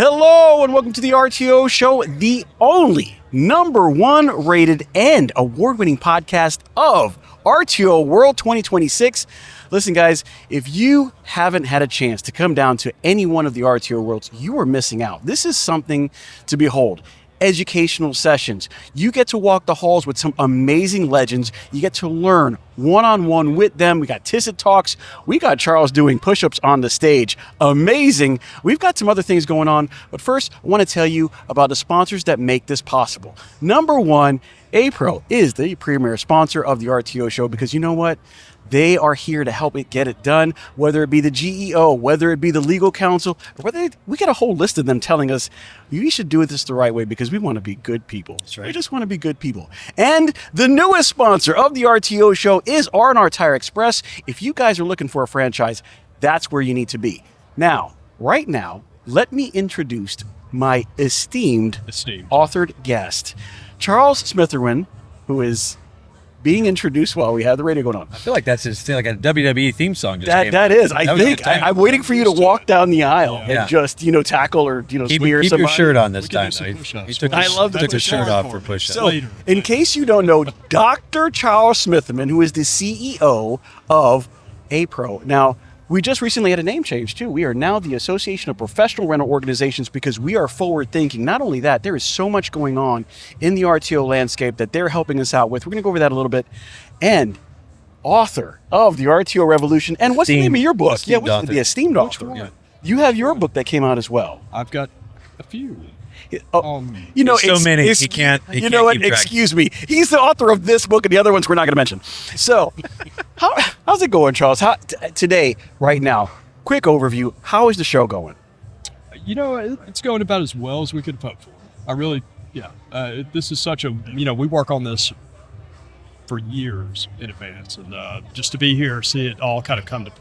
Hello and welcome to the RTO Show, the only #1 rated and award-winning podcast of RTO World 2026. Listen, guys, if you haven't had a chance to come down to any one of the RTO Worlds, you are missing out. This is something to behold. Educational sessions. You get to walk the halls with some amazing legends. You get to learn one-on-one with them. We got Tisset Talks. We got Charles doing push-ups on the stage. Amazing. We've got some other things going on. But first, I want to tell you about the sponsors that make this possible. #1, APRO is the premier sponsor of the RTO show because you know what? They are here to help it get it done, whether it be the GEO, whether it be the legal counsel, or we got a whole list of them telling us we should do this the right way because we want to be good people. That's right. We just want to be good people. And the newest sponsor of the RTO show is RNR Tire Express. If you guys are looking for a franchise, that's where you need to be. Now, right now, let me introduce my esteemed authored guest, Charles Smitherman, who is being introduced while we have the radio going on. I feel like that's his thing, like a WWE theme song. That is. I'm waiting for you to walk down the aisle and just, tackle or, spear somebody. Keep your shirt on this time. He took his shirt off for push-ups. So, in case you don't know, Dr. Charles Smitherman, who is the CEO of APRO. Now, we just recently had a name change, too. We are now the Association of Professional Rental Organizations because we are forward-thinking. Not only that, there is so much going on in the RTO landscape that they're helping us out with. We're going to go over that a little bit. And author of the RTO Revolution. And what's the name of your book? The esteemed author. Yeah. You have your book that came out as well. I've got a few. So many. He can't you know what? Excuse me. He's the author of this book and the other ones we're not going to mention. So, how's it going, Charles? Today, right now, quick overview. How is the show going? It's going about as well as we could hope for. This is such a, we work on this for years in advance. And just to be here, see it all kind of come to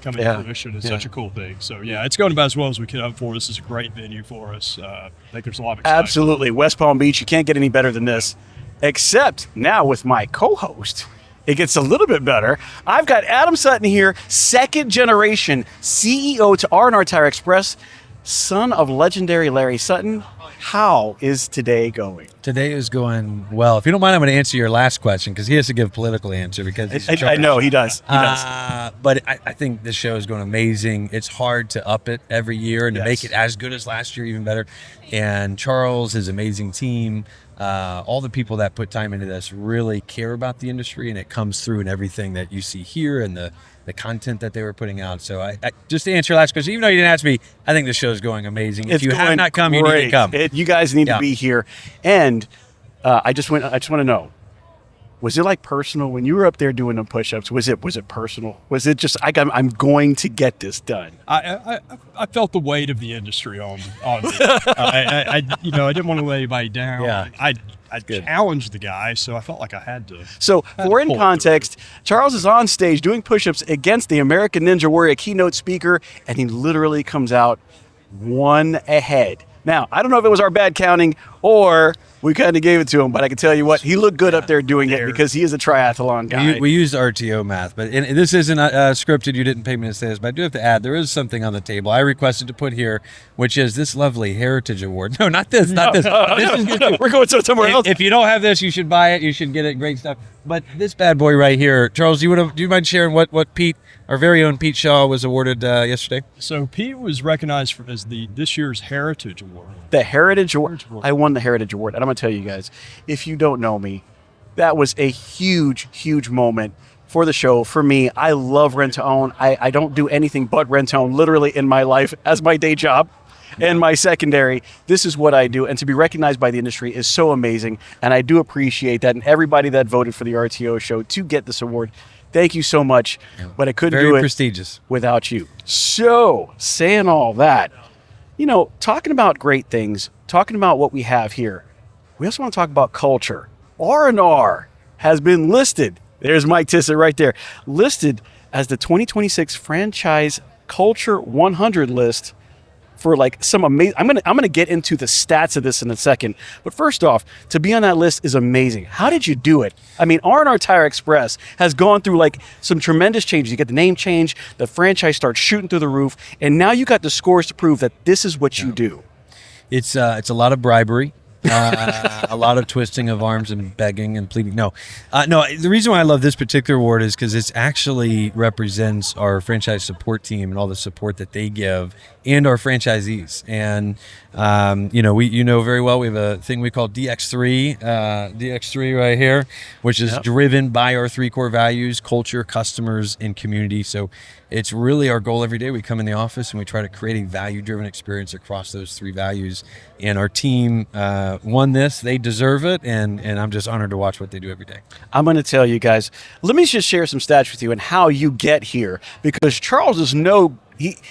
fruition is such a cool thing. So it's going about as well as we could hope for. This is a great venue for us. I think there's a lot of excitement. Absolutely. West Palm Beach, you can't get any better than this. Except now with my co-host, it gets a little bit better. I've got Adam Sutton here, second generation CEO to RNR Tire Express, son of legendary Larry Sutton. How is today going? Today is going well. If you don't mind, I'm going to answer your last question because he has to give a political answer because he's I know he does. But I think this show is going amazing. It's hard to up it every year and to make it as good as last year, even better. And Charles, his amazing team, all the people that put time into this really care about the industry, and it comes through in everything that you see here and the content that they were putting out. So I just to answer your last question, even though you didn't ask me, I think the show is going amazing. If you have not come, you need to come. You guys need to be here. And I just want to know, was it like personal when you were up there doing the push-ups? Was it personal? Was it just I'm going to get this done? I felt the weight of the industry on me. I didn't want to let anybody down. Yeah. I challenged the guy, so I felt like I had to. So, for in context, Charles is on stage doing push-ups against the American Ninja Warrior keynote speaker, and he literally comes out one ahead. Now, I don't know if it was our bad counting or we kind of gave it to him, but I can tell you what, he looked good up there doing it because he is a triathlon guy. We used RTO math, but this isn't scripted. You didn't pay me to say this, but I do have to add, there is something on the table I requested to put here, which is this lovely Heritage Award. No, not this. This is good. We're going somewhere else. If you don't have this, you should buy it. You should get it. Great stuff. But this bad boy right here, Charles, do you mind sharing what Pete, our very own Pete Shau, was awarded yesterday? So Pete was recognized as this year's Heritage Award. The Heritage Award. I won the Heritage Award. And I'm going to tell you guys, if you don't know me, that was a huge, huge moment for the show. For me, I love rent-to-own. I don't do anything but rent-to-own literally in my life as my day job. And my secondary, this is what I do. And to be recognized by the industry is so amazing. And I do appreciate that. And everybody that voted for the RTO show to get this award, thank you so much. But I couldn't do it prestigious without you. So, saying all that, talking about great things, talking about what we have here, we also want to talk about culture. RNR has been listed, there's Mike Tisset right there, listed as the 2026 Franchise Culture 100 list for like some amazing. I'm gonna get into the stats of this in a second. But first off, to be on that list is amazing. How did you do it? I mean, RNR Tire Express has gone through like some tremendous changes. You get the name change, the franchise starts shooting through the roof, and now you got the scores to prove that this is what you do. It's a lot of bribery. A lot of twisting of arms and begging and pleading. No. The reason why I love this particular award is because it actually represents our franchise support team and all the support that they give, and our franchisees. And we very well we have a thing we call DX3 right here, which is driven by our 3 core values: culture, customers, and community. So it's really our goal every day. We come in the office and we try to create a value-driven experience across those 3 values. And our team won this. They deserve it, and I'm just honored to watch what they do every day. I'm going to tell you guys, let me just share some stats with you and how you get here, because Charles is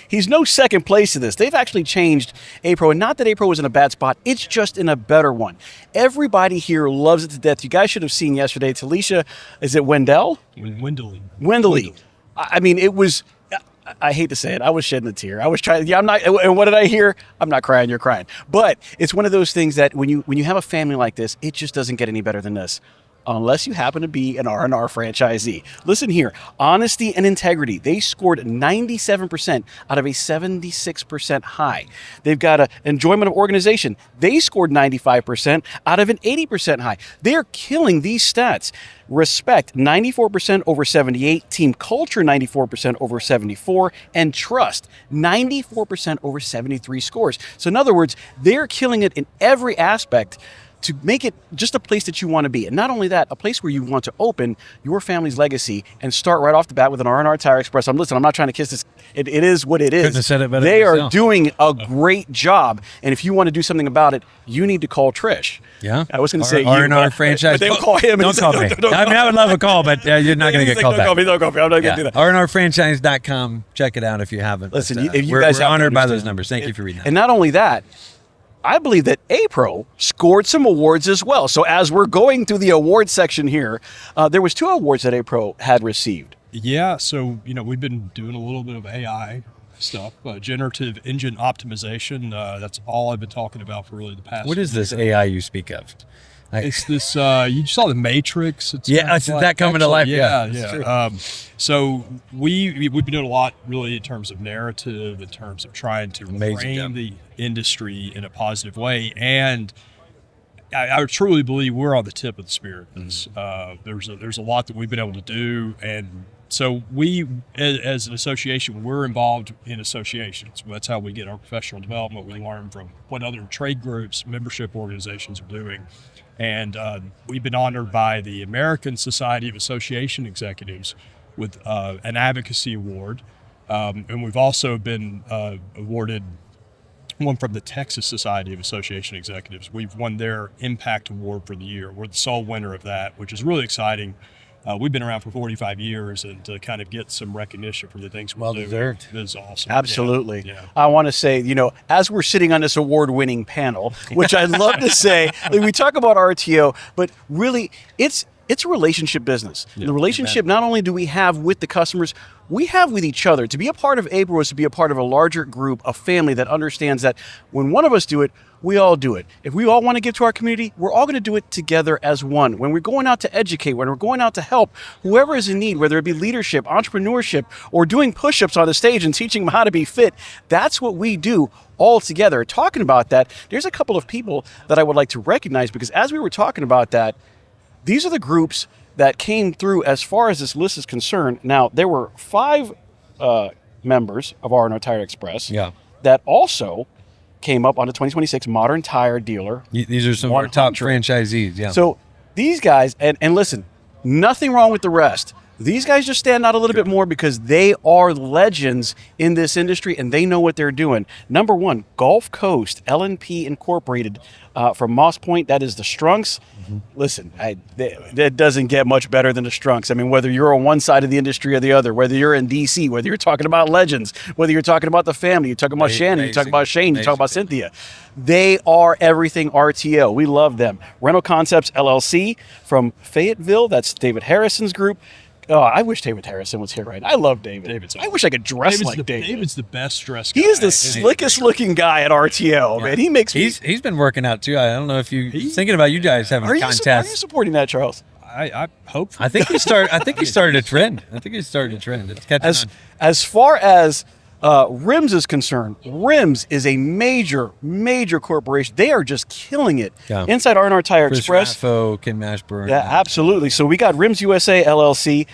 he's no second place to this. They've actually changed APRO, and not that APRO was in a bad spot. It's just in a better one. Everybody here loves it to death. You guys should have seen yesterday. Talisha, is it Wendell? Wendeley. I mean, it was, I hate to say it, I was shedding a tear. I was trying, I'm not, and what did I hear? I'm not crying, you're crying. But it's one of those things that when you have a family like this, it just doesn't get any better than this. Unless you happen to be an RNR franchisee. Listen here, honesty and integrity. They scored 97% out of a 76% high. They've got an enjoyment of organization. They scored 95% out of an 80% high. They're killing these stats. Respect, 94% over 78. Team culture, 94% over 74. And trust, 94% over 73 scores. So in other words, they're killing it in every aspect to make it just a place that you want to be. And not only that, a place where you want to open your family's legacy and start right off the bat with an RNR Tire Express. I'm not trying to kiss this. It is what it is. Couldn't have said it better They yourself. are doing a great job. And if you want to do something about it, you need to call Trish. Yeah. I was going to say RNR franchise. but they'll call him. Don't call me. I mean, I would love a call, but you're not going to get called back. Don't call me. I'm not going to do that. RNRfranchise.com. Check it out if you haven't. Listen, but, you guys we're honored by understand. those numbers. Thank you for reading that. And not only that, I believe that APRO scored some awards as well. So as we're going through the award section here, there was 2 awards that APRO had received. Yeah, so we've been doing a little bit of AI stuff, generative engine optimization. That's all I've been talking about for really the past. What is this AI you speak of? It's this. You saw the Matrix. It's that coming to life. Yeah. So we've been doing a lot, really, in terms of narrative, in terms of trying to frame the industry in a positive way, and I truly believe we're on the tip of the spear. There's a lot that we've been able to do, and so we, as an association, we're involved in associations. That's how we get our professional development. We learn from what other trade groups, membership organizations are doing. And we've been honored by the American Society of Association Executives with an advocacy award. And we've also been awarded one from the Texas Society of Association Executives. We've won their Impact Award for the year. We're the sole winner of that, which is really exciting. We've been around for 45 years, and to kind of get some recognition for the things we do deserved. is awesome. Absolutely. Yeah. I want to say, as we're sitting on this award-winning panel, which I love to say, we talk about RTO, but really it's a relationship business. Yeah. The relationship not only do we have with the customers, we have with each other. To be a part of APRO is to be a part of a larger group, a family that understands that when one of us do it, we all do it. If we all want to give to our community, we're all going to do it together as one. When we're going out to educate, when we're going out to help whoever is in need, whether it be leadership, entrepreneurship, or doing push-ups on the stage and teaching them how to be fit, that's what we do all together. Talking about that, there's a couple of people that I would like to recognize, because as we were talking about that, these are the groups that came through as far as this list is concerned. Now, there were 5 members of RNR Tire Express that also came up on the 2026 Modern Tire Dealer. These are some of our top franchisees. Yeah. So these guys, and listen, nothing wrong with the rest. These guys just stand out a little bit more because they are legends in this industry and they know what they're doing. Number 1, Gulf Coast LNP Incorporated from Moss Point. That is the Strunks. Listen, that doesn't get much better than the Strunks. I mean, whether you're on one side of the industry or the other, whether you're in DC, whether you're talking about legends, whether you're talking about the family, you're talking about Shannon, you're talking about Shane, you're talking about Cynthia. They are everything RTO. We love them. Rental Concepts LLC from Fayetteville. That's David Harrison's group. Oh, I wish David Harrison was here right now. I love David. I wish I could dress like David. David's the best dressed guy. He is the slickest looking guy at RTO, man. He makes me... He's been working out too. I don't know if he's thinking about you guys having a contest. Are you supporting that, Charles? I hope. I think he started a trend. It's catching on. As far as RIMS is concerned, RIMS is a major corporation. They are just killing it inside RNR Tire Express. Raffo, Ken Mashburn. Yeah, absolutely. So we got RIMS USA LLC,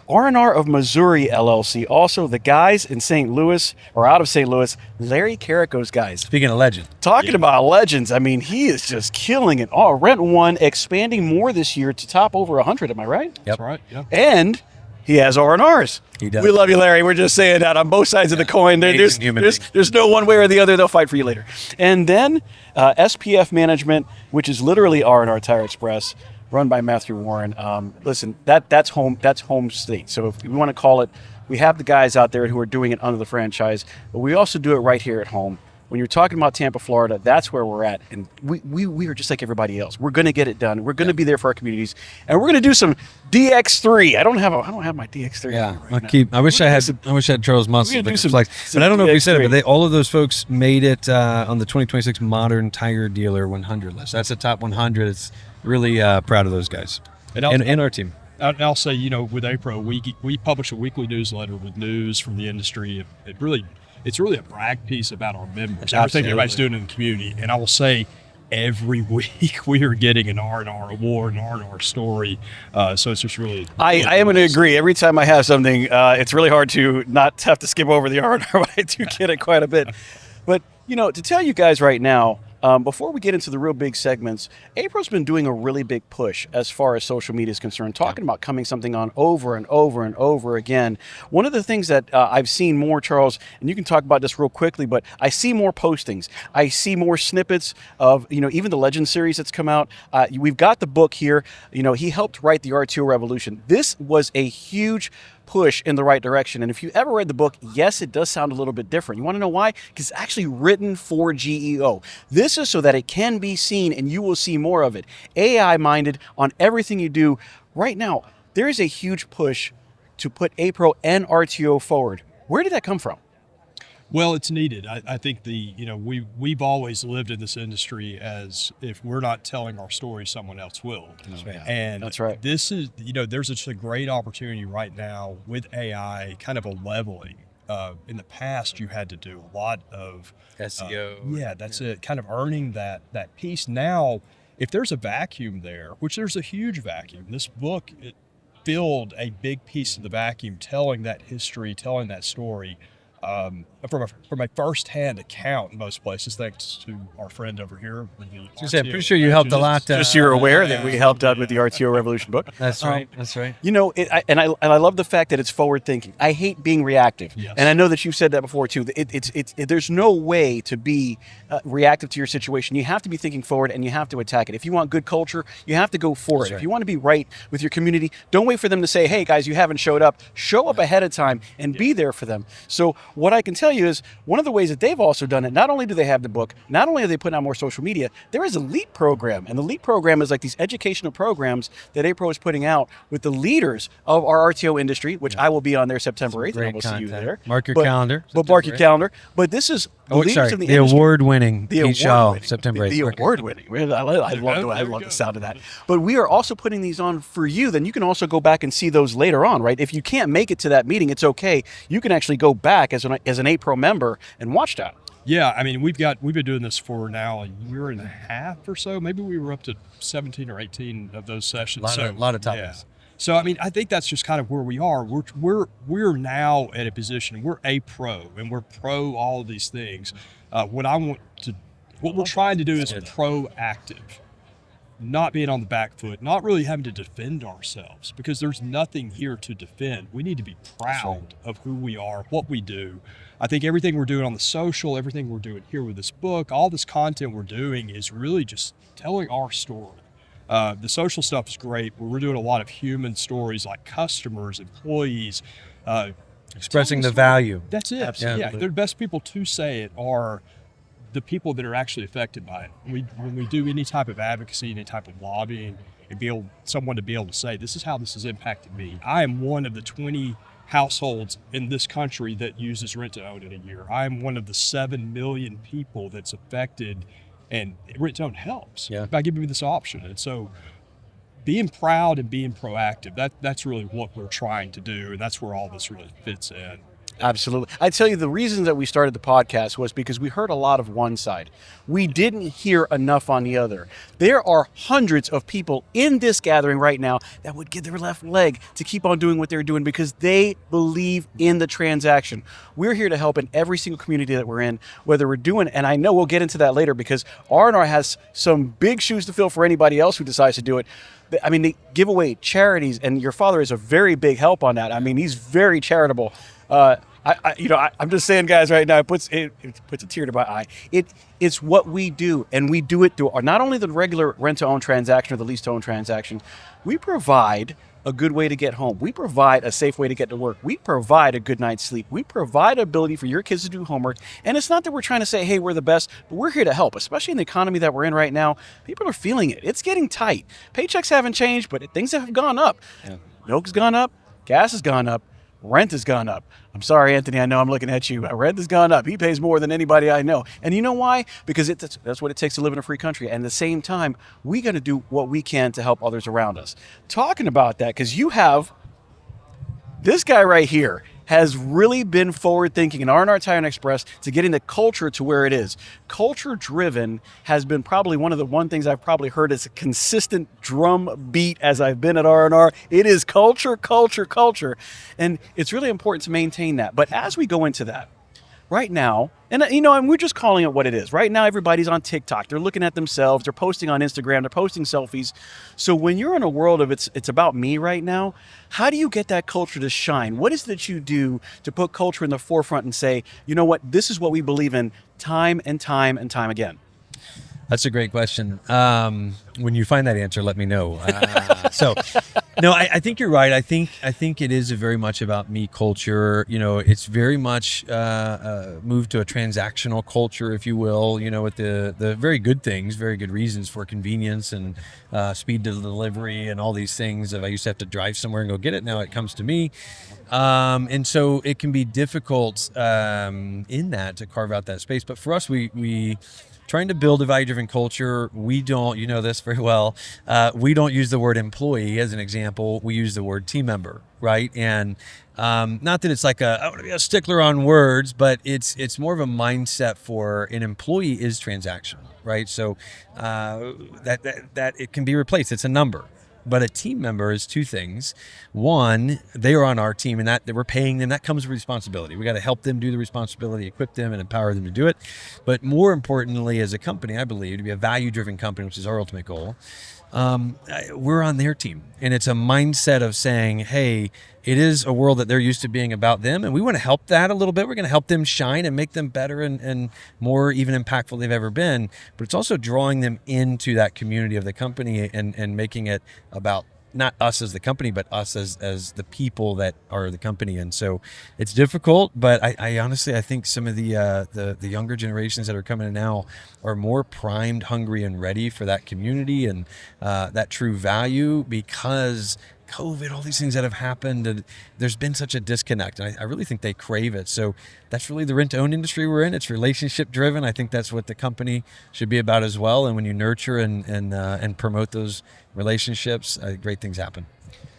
RNR of Missouri LLC. Also, the guys in St. Louis, or out of St. Louis, Larry Carrico's guys. Speaking of legend. Talking about legends, I mean, he is just killing it. Oh, Rent One expanding more this year to top over 100, am I right? Yep. That's right, yeah. And he has RNRs. He does. We love you, Larry. We're just saying that on both sides of the coin. There's no one way or the other. They'll fight for you later. And then SPF Management, which is literally RNR Tire Express, run by Matthew Warren. Listen, that's home state. So if we want to call it, we have the guys out there who are doing it under the franchise, but we also do it right here at home. When you're talking about Tampa, Florida, that's where we're at. And we are just like everybody else. We're going to get it done. We're going to be there for our communities. And we're going to do some DX3. I don't have my DX3. Yeah. I wish I had Charles Munson. But I don't know if we said it, but all of those folks made it on the 2026 Modern Tire Dealer 100 list. That's the top 100. It's really proud of those guys and our team. I'll say, with APRO, we publish a weekly newsletter with news from the industry. It's really a brag piece about our members, everything everybody's doing in the community. And I will say, every week we are getting an RNR award, an RNR story. So it's just really... I am going to agree. Every time I have something, it's really hard to not have to skip over the RNR, but I do get it quite a bit. But, to tell you guys right now, before we get into the real big segments, APRO's been doing a really big push as far as social media is concerned, talking about coming something on over and over and over again. One of the things that I've seen more, Charles, and you can talk about this real quickly, but I see more postings. I see more snippets of, even the Legend series that's come out. We've got the book here. He helped write the RTO Revolution. This was a huge push in the right direction. And if you ever read the book, yes, it does sound a little bit different. You want to know why? Because it's actually written for GEO. This is so that it can be seen and you will see more of it. AI minded on everything you do. Right now, there is a huge push to put APRO and RTO forward. Where did that come from? Well, it's needed. I think we've always lived in this industry as if we're not telling our story, someone else will. That's right. And that's right. This is, there's just a great opportunity right now with AI, kind of a leveling. In the past, you had to do a lot of SEO. That's it. Kind of earning that piece. Now, if there's a vacuum there, which there's a huge vacuum, this book it filled a big piece of the vacuum, telling that history, telling that story. From a first-hand account in most places, thanks to our friend over here. I'm pretty sure you helped a lot. Just so you're aware that we helped out with the RTO Revolution book. That's right. That's right. I love the fact that it's forward-thinking. I hate being reactive, and I know that you've said that before too. There's no way to be reactive to your situation. You have to be thinking forward, and you have to attack it. If you want good culture, you have to go for it. If you want to be right with your community, don't wait for them to say, "Hey guys, you haven't showed up." Show up ahead of time and be there for them. So what I can tell you is one of the ways that they've also done it, not only do they have the book, not only are they putting out more social media, there is a LEAP program. And the LEAP program is like these educational programs that APRO is putting out with the leaders of our RTO industry, which I will be on there September 8th. And I will see you there. Mark your calendar. Mark your calendar. But this is the award-winning Pete Shau, September 8th. The award-winning. I love the sound of that. But we are also putting these on for you. Then you can also go back and see those later on, right? If you can't make it to that meeting, it's okay. You can actually go back as an APRO member and watch that. Yeah, I mean, we've been doing this for now a year and a half or so. Maybe we were up to 17 or 18 of those sessions. A lot of topics. Yeah. So, I mean, I think that's just kind of where we are. We're now at a position, we're APRO, and we're pro all of these things. What we're trying to do is proactive, not being on the back foot, not really having to defend ourselves, because there's nothing here to defend. We need to be proud of who we are, what we do. I think everything we're doing on the social, everything we're doing here with this book, all this content we're doing is really just telling our story. The social stuff is great, but we're doing a lot of human stories like customers, employees. Expressing the value. That's it. Absolutely. Yeah, the best people to say it are the people that are actually affected by it. When we do any type of advocacy, any type of lobbying, and someone to be able to say, this is how this has impacted me. I am one of the 20 households in this country that uses rent to own in a year. I am one of the 7 million people that's affected, and rent to own helps by giving me this option. And so being proud and being proactive, that's really what we're trying to do, and that's where all this really fits in. Absolutely. I tell you, the reason that we started the podcast was because we heard a lot of one side. We didn't hear enough on the other. There are hundreds of people in this gathering right now that would give their left leg to keep on doing what they're doing because they believe in the transaction. We're here to help in every single community that we're in, whether we're doing, and I know we'll get into that later because R&R has some big shoes to fill for anybody else who decides to do it. I mean, they give away charities, and your father is a very big help on that. I mean, he's very charitable. I'm just saying, guys, right now, it puts a tear to my eye. It's what we do, and we do it through not only the regular rent-to-own transaction or the lease-to-own transaction. We provide a good way to get home. We provide a safe way to get to work. We provide a good night's sleep. We provide ability for your kids to do homework. And it's not that we're trying to say, hey, we're the best, but we're here to help, especially in the economy that we're in right now. People are feeling it. It's getting tight. Paychecks haven't changed, but things have gone up. Yeah. Milk's gone up. Gas has gone up. Rent has gone up. I'm sorry, Anthony, I know I'm looking at you. Rent has gone up. He pays more than anybody I know. And you know why? Because that's what it takes to live in a free country. And at the same time, we got to do what we can to help others around us. Talking about that, because you have this guy right here has really been forward-thinking in RNR Tire Express to getting the culture to where it is. Culture-driven has been probably one of the things I've probably heard as a consistent drum beat as I've been at RNR. It is culture, culture, culture. And it's really important to maintain that. But as we go into that, right now, and we're just calling it what it is. Right now, everybody's on TikTok. They're looking at themselves. They're posting on Instagram. They're posting selfies. So when you're in a world of it's about me right now, how do you get that culture to shine? What is it that you do to put culture in the forefront and say, you know what, this is what we believe in time and time and time again? That's a great question. When you find that answer, let me know. I think you're right. I think it is very much about me culture. It's very much moved to a transactional culture, if you will. With the very good things, very good reasons for convenience and speed to delivery and all these things. If I used to have to drive somewhere and go get it, now it comes to me. And so it can be difficult in that to carve out that space. But for us, we trying to build a value-driven culture, we don't, you know this very well, we don't use the word employee as an example. We use the word team member, right? And not that it's like I want to be a stickler on words, but it's more of a mindset for an employee is transactional, right? So that it can be replaced. It's a number. But a team member is two things. One, they are on our team and that we're paying them. That comes with responsibility. We got to help them do the responsibility, equip them and empower them to do it. But more importantly, as a company, I believe, to be a value-driven company, which is our ultimate goal, we're on their team. And it's a mindset of saying, hey, it is a world that they're used to being about them. And we want to help that a little bit. We're going to help them shine and make them better and more even impactful than they've ever been. But it's also drawing them into that community of the company and making it about not us as the company, but us as the people that are the company. And so it's difficult, but I honestly, I think some of the younger generations that are coming in now are more primed, hungry, and ready for that community and that true value because COVID, all these things that have happened, and there's been such a disconnect. And I really think they crave it. So that's really the rent-to-own industry we're in. It's relationship-driven. I think that's what the company should be about as well. And when you nurture and promote those relationships, great things happen.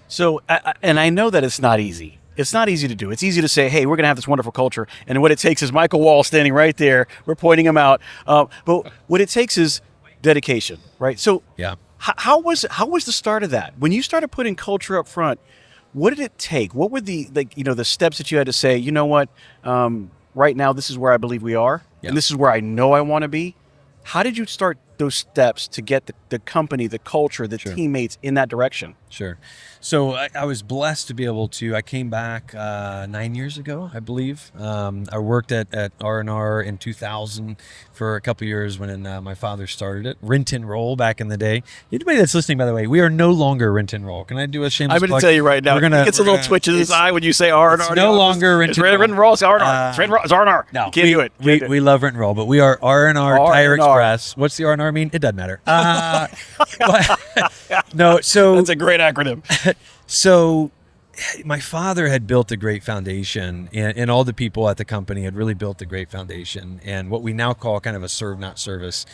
So, and I know that it's not easy. It's not easy to do. It's easy to say, hey, we're going to have this wonderful culture. And what it takes is Michael Wall standing right there. We're pointing him out. But what it takes is dedication, right? So yeah. How was the start of that? When you started putting culture up front, what did it take? What were the steps that you had to say, you know what, right now this is where I believe we are, and this is where I know I want to be? How did you start those steps to get the company, the culture, the teammates in that direction? Sure. So I was blessed to be able to, I came back 9 years ago, I believe. I worked at RNR in 2000 for a couple years when my father started it. Rent and roll back in the day. Anybody that's listening, by the way, we are no longer rent and roll. Can I do a shameless plug? I'm going to tell you right now, it gets a little twitch in his eye when you say RNR. It's no longer rent and roll. Rent and roll, it's RNR. It's RNR. No, you can't do it. We love rent and roll, but we are RNR Tire Express. What's the RNR mean? It doesn't matter. No, so That's a great acronym. So my father had built a great foundation, and all the people at the company had really built a great foundation, and what we now call kind of a serve not service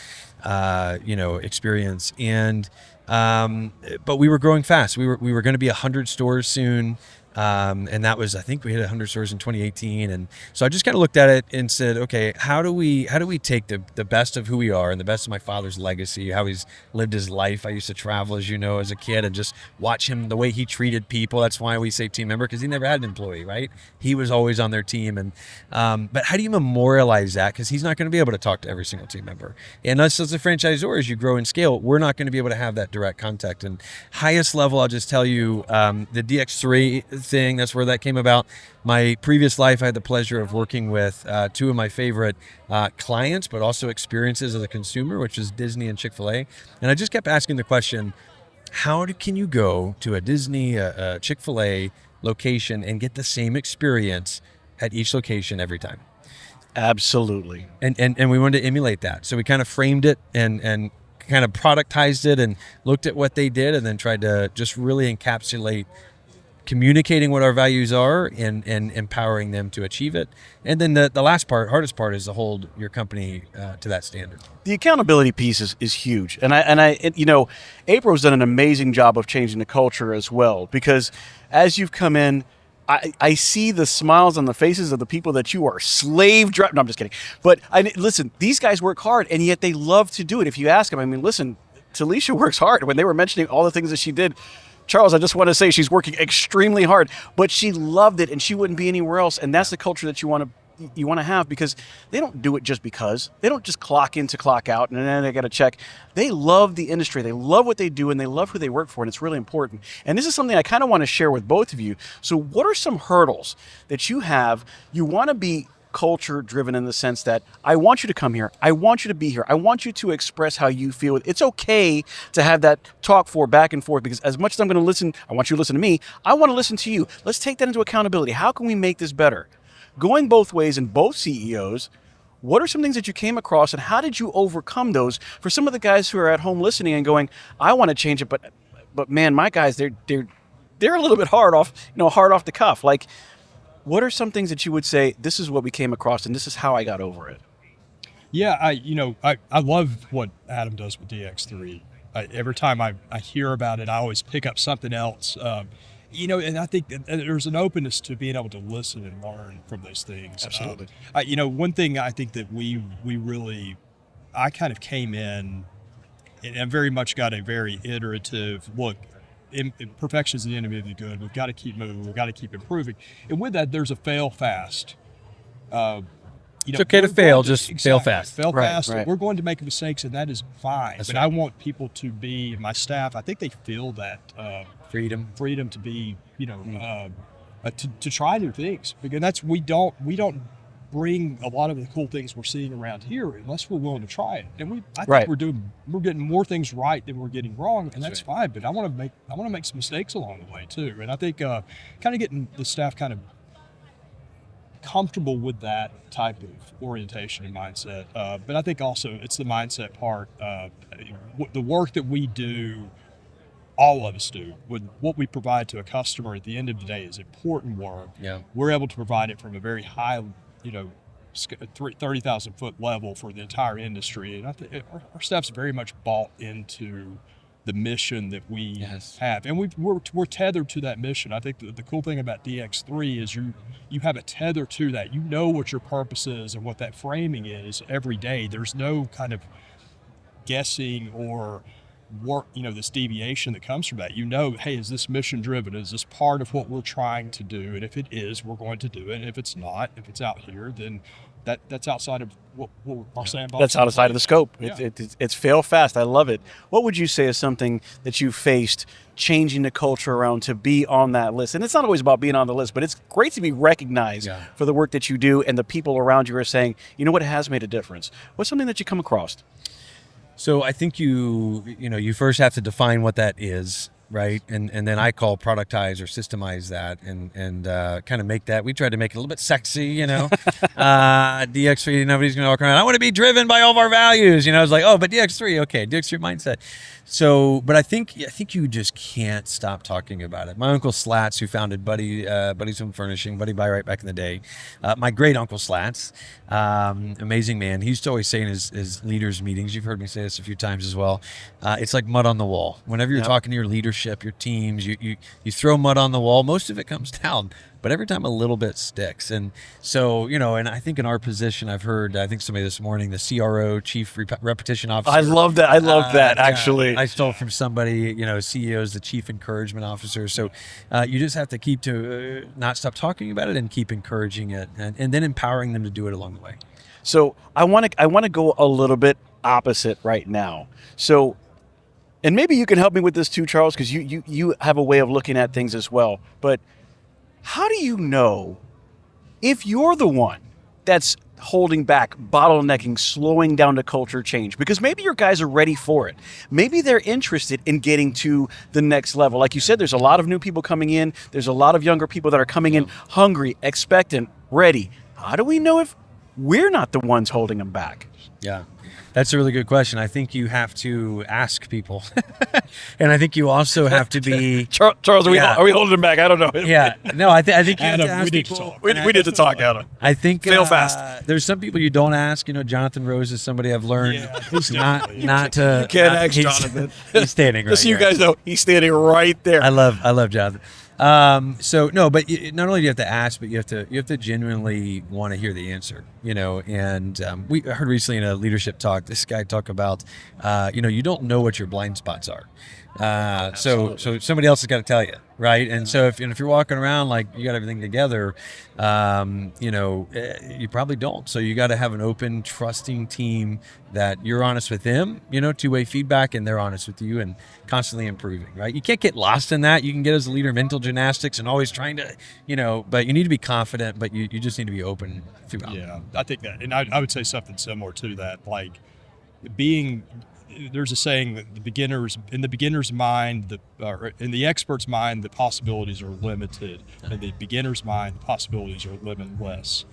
experience. And but we were growing fast. We were going to be 100 stores soon. And that was, I think we hit 100 stores in 2018. And so I just kind of looked at it and said, okay, how do we take the best of who we are and the best of my father's legacy, how he's lived his life. I used to travel, as you know, as a kid, and just watch him, the way he treated people. That's why we say team member, because he never had an employee, right? He was always on their team. And but how do you memorialize that? Because he's not going to be able to talk to every single team member. And us as a franchisor, as you grow and scale, we're not going to be able to have that direct contact. And highest level, I'll just tell you, the DX3 thing, that's where that came about. My previous life, I had the pleasure of working with two of my favorite clients, but also experiences as a consumer, which is Disney and Chick-fil-A. And I just kept asking the question, can you go to a Disney, a Chick-fil-A location and get the same experience at each location every time? Absolutely. And we wanted to emulate that. So we kind of framed it and kind of productized it and looked at what they did, and then tried to just really encapsulate communicating what our values are and empowering them to achieve it. And then the last part, hardest part, is to hold your company to that standard. The accountability piece is huge. And APRO's done an amazing job of changing the culture as well, because as you've come in, I see the smiles on the faces of the people that you are slave driving. No, I'm just kidding. But listen, these guys work hard, and yet they love to do it. If you ask them, listen, Talisha works hard. When they were mentioning all the things that she did, Charles, I just want to say she's working extremely hard, but she loved it, and she wouldn't be anywhere else. And that's the culture that you want to have, because they don't do it just because. They don't just clock in to clock out and then they got to check. They love the industry. They love what they do, and they love who they work for, and it's really important. And this is something I kind of want to share with both of you. So what are some hurdles that you have? You want to be culture driven in the sense that I want you to come here. I want you to be here. I want you to express how you feel. It's okay to have that talk for back and forth, because as much as I'm going to listen, I want you to listen to me. I want to listen to you. Let's take that into accountability. How can we make this better? Going both ways in both CEOs, what are some things that you came across, and how did you overcome those? For some of the guys who are at home listening and going, I want to change it, but man, my guys, they're a little bit hard off the cuff. Like, what are some things that you would say, this is what we came across and this is how I got over it? Yeah, I love what Adam does with DX3. Every time I hear about it, I always pick up something else. And I think that there's an openness to being able to listen and learn from those things. Absolutely. One thing I think that I kind of came in and very much got a very iterative look. Perfection is the enemy of the good. We've got to keep moving. We've got to keep improving. And with that, there's a fail fast. It's okay to fail, fail fast. Fail fast. Right. We're going to make mistakes, and that is fine. That's but right. I want people to be, my staff, I think they feel that Freedom to be, to try new things. Because we don't bring a lot of the cool things we're seeing around here unless we're willing to try it. And I think we're getting more things right than we're getting wrong, and that's fine. But I want to make some mistakes along the way too. And I think kind of getting the staff kind of comfortable with that type of orientation and mindset. But I think also it's the mindset part. The work that we do, all of us do, with what we provide to a customer at the end of the day is important work. Yeah. We're able to provide it from a very high 30,000 foot level for the entire industry. And I think our staff's very much bought into the mission that we have. And we're tethered to that mission. I think the cool thing about DX3 is you have a tether to that. You know what your purpose is and what that framing is every day. There's no kind of guessing or work, this deviation that comes from that. Hey, is this mission driven? Is this part of what we're trying to do? And if it is, we're going to do it. And if it's not, if it's out here, then that's outside of what our sandbox. That's outside of the scope. Yeah. It's fail fast. I love it. What would you say is something that you faced changing the culture around to be on that list? And it's not always about being on the list, but it's great to be recognized for the work that you do, and the people around you are saying, you know what, it has made a difference. What's something that you come across? So I think you first have to define what that is, right? And then I call productize or systemize that and kind of make that. We tried to make it a little bit sexy, you know. DX3, nobody's going to walk around, I want to be driven by all of our values. You know, it's like, oh, but DX3, okay, DX3 mindset. So, but I think you just can't stop talking about it. My uncle Slats, who founded Buddy's Home Furnishing, Buddy Buy Right back in the day, my great uncle Slats, amazing man. He used to always say in his leaders meetings, you've heard me say this a few times as well, it's like mud on the wall. Whenever you're talking to your leadership, your teams, you throw mud on the wall, most of it comes down, but every time a little bit sticks. And so, you know, and I think in our position, I think somebody this morning, the CRO, Chief Repetition Officer. I love that. I love that, actually. I stole from somebody, you know, CEO is the Chief Encouragement Officer. So you just have to keep to not stop talking about it and keep encouraging it and then empowering them to do it along the way. So I want to go a little bit opposite right now. So, and maybe you can help me with this too, Charles, because you have a way of looking at things as well. But how do you know if you're the one that's holding back, bottlenecking, slowing down the culture change? Because maybe your guys are ready for it. Maybe they're interested in getting to the next level. Like you said, there's a lot of new people coming in. There's a lot of younger people that are coming in hungry, expectant, ready. How do we know if we're not the ones holding them back? Yeah, that's a really good question. I think you have to ask people. And I think you also have to be... Charles, are we holding them back? I don't know. Yeah, no, I think you Adam, have to ask we need to people. talk. We need to talk, Adam. I think Fail fast. There's some people you don't ask. You know, Jonathan Rose is somebody I've learned he's not to. You can't ask Jonathan. He's standing right Just so you here. guys know, he's standing right there. I love Jonathan. So no, but not only do you have to ask, but you have to genuinely want to hear the answer, you know. And we heard recently in a leadership talk, this guy talk about, you know, you don't know what your blind spots are. So somebody else has got to tell you, right? And so if you're walking around like you got everything together, you know, you probably don't. So you got to have an open, trusting team that you're honest with them, you know, two-way feedback, and they're honest with you and constantly improving, right? You can't get lost in that. You can get as a leader mental gymnastics and always trying to, you know, but you need to be confident, but you just need to be open throughout. Yeah, I think that, and I would say something similar to that, like there's a saying that in the beginner's mind, in the expert's mind, the possibilities are limited. In the beginner's mind, the possibilities are limitless.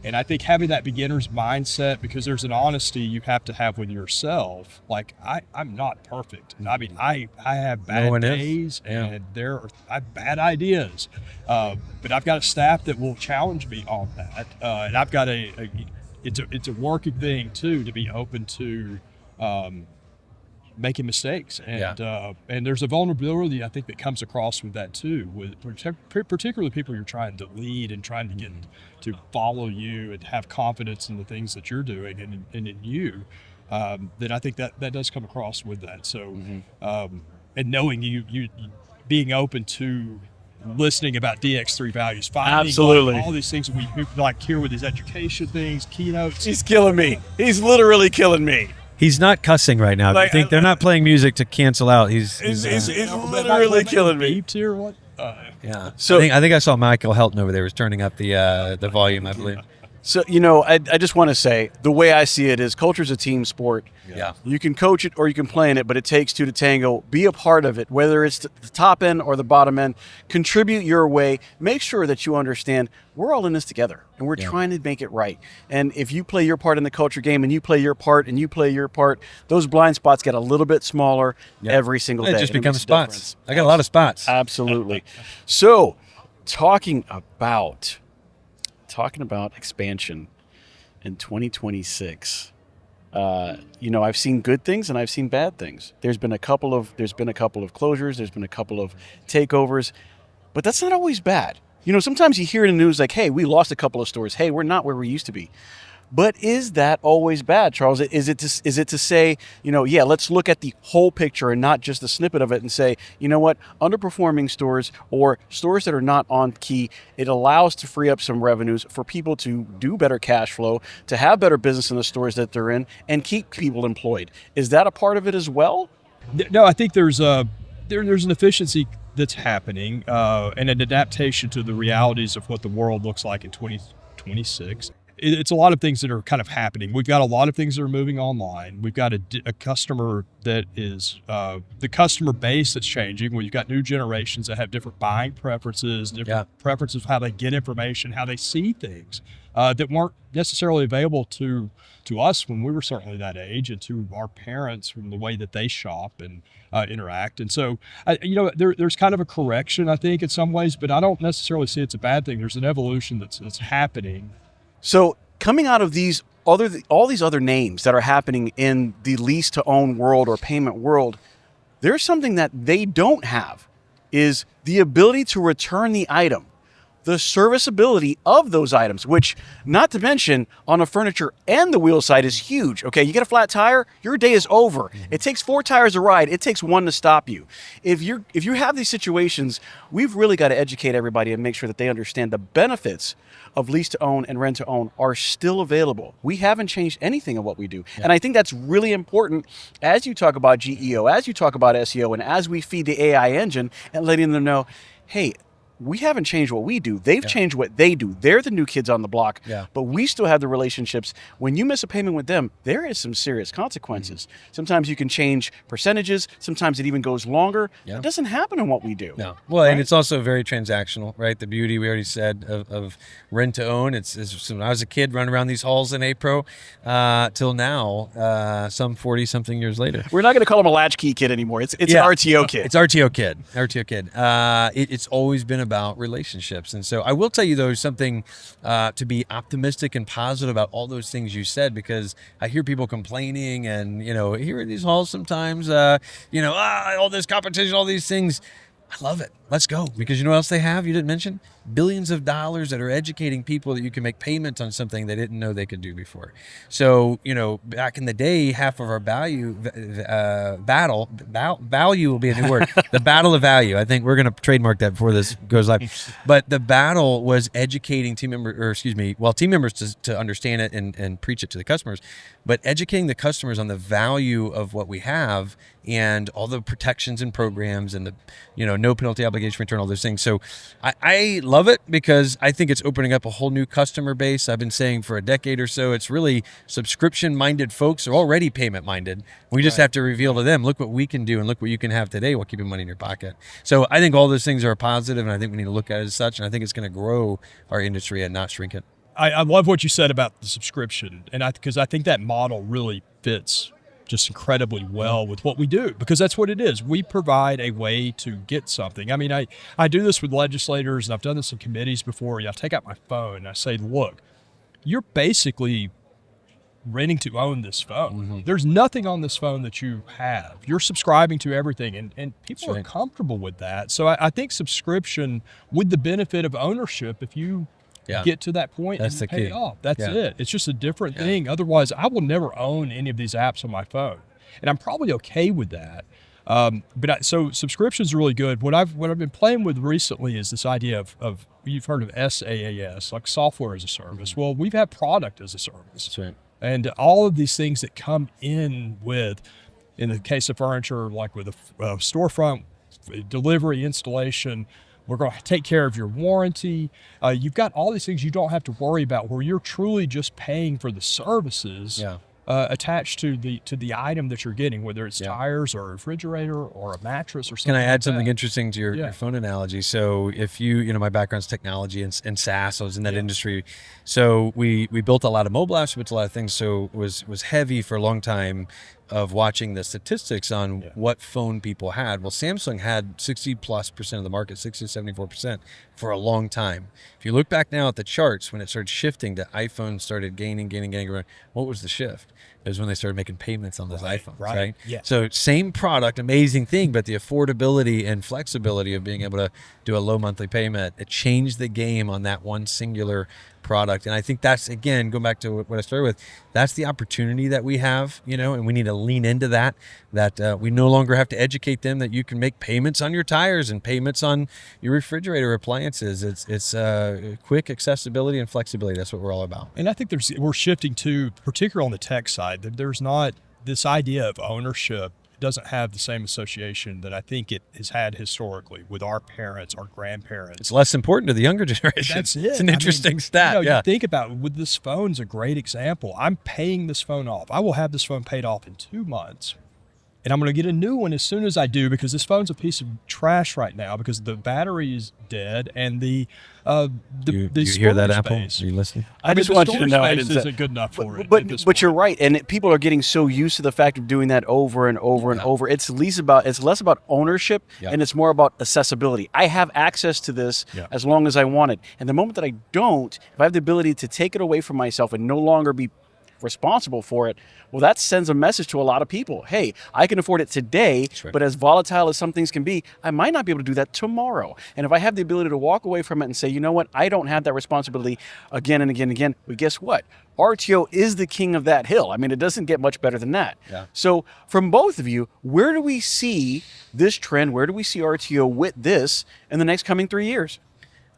And I think having that beginner's mindset, because there's an honesty you have to have with yourself. Like I'm not perfect. I mean, I have bad days and I have bad ideas, but I've got a staff that will challenge me on that, and I've got it's a working thing too to be open to making mistakes, and there's a vulnerability I think that comes across with that too, with particularly people you're trying to lead and trying to get to follow you and have confidence in the things that you're doing and in you. Then I think that does come across with that. So, and knowing you being open to listening about DX3 values, finding Absolutely. all these things that we like here with these education things, keynotes. He's killing me. He's literally killing me. He's not cussing right now. Like, If you think they're not playing music to cancel out, he's literally killing me. Beeped here, what? yeah. So- I think I saw Michael Helton over there was turning up the volume, I believe. So, you know, I just want to say, the way I see it is culture's a team sport. Yeah. You can coach it or you can play in it, but it takes two to tango. Be a part of it, whether it's the top end or the bottom end. Contribute your way. Make sure that you understand we're all in this together and we're trying to make it right. And if you play your part in the culture game and you play your part and you play your part, those blind spots get a little bit smaller every single day. It just and becomes makes a spots. difference. I got a lot of spots. Absolutely. So, talking about expansion in 2026. You know, I've seen good things and I've seen bad things. There's been a couple of closures, there's been a couple of takeovers, but that's not always bad. You know, sometimes you hear in the news like, hey, we lost a couple of stores. Hey, we're not where we used to be. But is that always bad, Charles? Is it to say, you know, let's look at the whole picture and not just the snippet of it and say, you know what, underperforming stores or stores that are not on key, it allows to free up some revenues for people to do better cash flow, to have better business in the stores that they're in, and keep people employed. Is that a part of it as well? No, I think there's an efficiency that's happening and an adaptation to the realities of what the world looks like in 2026. it's a lot of things that are kind of happening. We've got a lot of things that are moving online. We've got a customer that is the customer base that's changing. We've got new generations that have different buying preferences, different preferences of how they get information, how they see things that weren't necessarily available to us when we were certainly that age, and to our parents from the way that they shop and interact. And so, there's kind of a correction, I think, in some ways, but I don't necessarily see it's a bad thing. There's an evolution that's happening. So coming out of all these other names that are happening in the lease to own world or payment world, there's something that they don't have, is the ability to return the item, the serviceability of those items, which, not to mention, on the furniture and the wheel side, is huge. Okay, you get a flat tire, your day is over. It takes 4 tires to ride. It takes 1 to stop you. If you have these situations, we've really got to educate everybody and make sure that they understand the benefits of lease to own and rent to own are still available. We haven't changed anything of what we do. Yeah. And I think that's really important as you talk about GEO, as you talk about SEO, and as we feed the AI engine and letting them know, hey, we haven't changed what we do. They've changed what they do. They're the new kids on the block. Yeah. But we still have the relationships. When you miss a payment with them, there is some serious consequences. Mm-hmm. Sometimes you can change percentages. Sometimes it even goes longer. Yeah. It doesn't happen in what we do. No. Well, right? And it's also very transactional, right? The beauty, we already said, of rent to own. It's when I was a kid running around these halls in APRO till now, some 40-something years later. We're not going to call him a latchkey kid anymore. It's an RTO kid. It's RTO kid. RTO kid. It's always been about relationships. And so I will tell you, though, something to be optimistic and positive about all those things you said, because I hear people complaining and, here in these halls sometimes, all this competition, all these things. I love it. Let's go. Because you know what else they have? You didn't mention billions of dollars that are educating people that you can make payments on something they didn't know they could do before. So, back in the day, half of our value will be a new word. The battle of value. I think we're going to trademark that before this goes live. But the battle was educating team members to understand it and preach it to the customers, but educating the customers on the value of what we have and all the protections and programs and the, no penalty obligation return, all those things. So I love it because I think it's opening up a whole new customer base. I've been saying for a decade or so, it's really subscription-minded folks are already payment-minded. We just have to reveal to them, look what we can do and look what you can have today while keeping money in your pocket. So I think all those things are positive, and I think we need to look at it as such, and I think it's going to grow our industry and not shrink it. I love what you said about the subscription, and because I think that model really fits just incredibly well with what we do, because that's what it is. We provide a way to get something. I mean, I do this with legislators, and I've done this in committees before. I take out my phone and I say, look, you're basically renting to own this phone. Mm-hmm. There's nothing on this phone that you have. You're subscribing to everything, and people are comfortable with that. So I think subscription with the benefit of ownership, if you get to that point and pay off. That's it. It's just a different thing. Otherwise, I will never own any of these apps on my phone, and I'm probably okay with that. So subscriptions are really good. What I've been playing with recently is this idea of you've heard of SaaS, like software as a service. Mm-hmm. Well, we've had product as a service. That's right. And all of these things that come in with, in the case of furniture, like with a storefront, delivery, installation. We're going to take care of your warranty. You've got all these things you don't have to worry about, where you're truly just paying for the services attached to the item that you're getting, whether it's tires or a refrigerator or a mattress or something. Can I add something interesting to your phone analogy? So if my background's technology and SaaS, I was in that industry. So we built a lot of mobile apps, we built a lot of things. So was heavy for a long time of watching the statistics on what phone people had. Well, Samsung had 60+% of the market, 60 to 74% for a long time. If you look back now at the charts, when it started shifting to iPhone started gaining, what was the shift? It was when they started making payments on those iPhones, right? Yeah. So same product, amazing thing, but the affordability and flexibility of being able to do a low monthly payment, it changed the game on that one singular product. And I think that's, again, going back to what I started with, that's the opportunity that we have, and we need to lean into that we no longer have to educate them that you can make payments on your tires and payments on your refrigerator appliances. It's quick accessibility and flexibility. That's what we're all about. And I think we're shifting to, particularly on the tech side, that there's not this idea of ownership doesn't have the same association that I think it has had historically with our parents, our grandparents. It's less important to the younger generation. That's it. It's an interesting stat. You think about it, with this phone's a great example. I'm paying this phone off. I will have this phone paid off in 2 months. And I'm going to get a new one as soon as I do, because this phone's a piece of trash right now because the battery is dead and the you hear that, Apple? Are you listening? I just want you to know it isn't good enough for it. But you're right, and people are getting so used to the fact of doing that over and over and over. It's less about ownership, and it's more about accessibility. I have access to this as long as I want it, and the moment that I don't, if I have the ability to take it away from myself and no longer be responsible for it, well, that sends a message to a lot of people. Hey, I can afford it today, but as volatile as some things can be, I might not be able to do that tomorrow. And if I have the ability to walk away from it and say, you know what, I don't have that responsibility again and again and again, well, guess what? RTO is the king of that hill. I mean, it doesn't get much better than that. Yeah. So from both of you, where do we see this trend? Where do we see RTO with this in the next coming 3 years?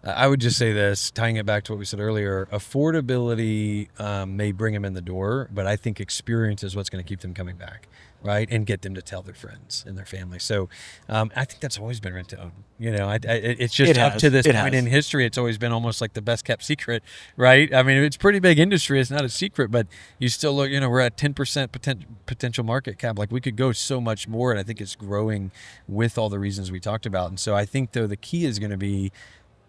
I would just say this, tying it back to what we said earlier, affordability may bring them in the door, but I think experience is what's going to keep them coming back, right? And get them to tell their friends and their family. So I think that's always been rent to own. It's just up to this point in history. It's always been almost like the best kept secret, right? I mean, it's pretty big industry. It's not a secret, but you still look, we're at 10% potential market cap. Like we could go so much more. And I think it's growing with all the reasons we talked about. And so I think though the key is going to be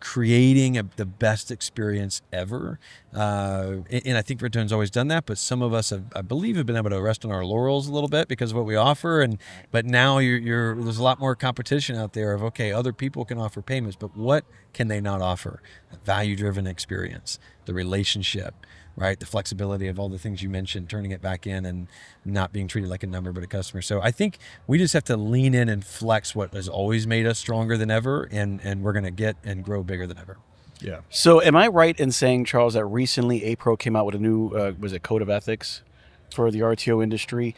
creating the best experience ever. And I think Rent-to-Own's always done that, but some of us I believe have been able to rest on our laurels a little bit because of what we offer. But now there's a lot more competition out there of, okay, other people can offer payments, but what can they not offer? A value-driven experience, the relationship, right? The flexibility of all the things you mentioned, turning it back in and not being treated like a number, but a customer. So I think we just have to lean in and flex what has always made us stronger than ever. And we're going to get and grow bigger than ever. Yeah. So am I right in saying, Charles, that recently APRO came out with a new, code of ethics for the RTO industry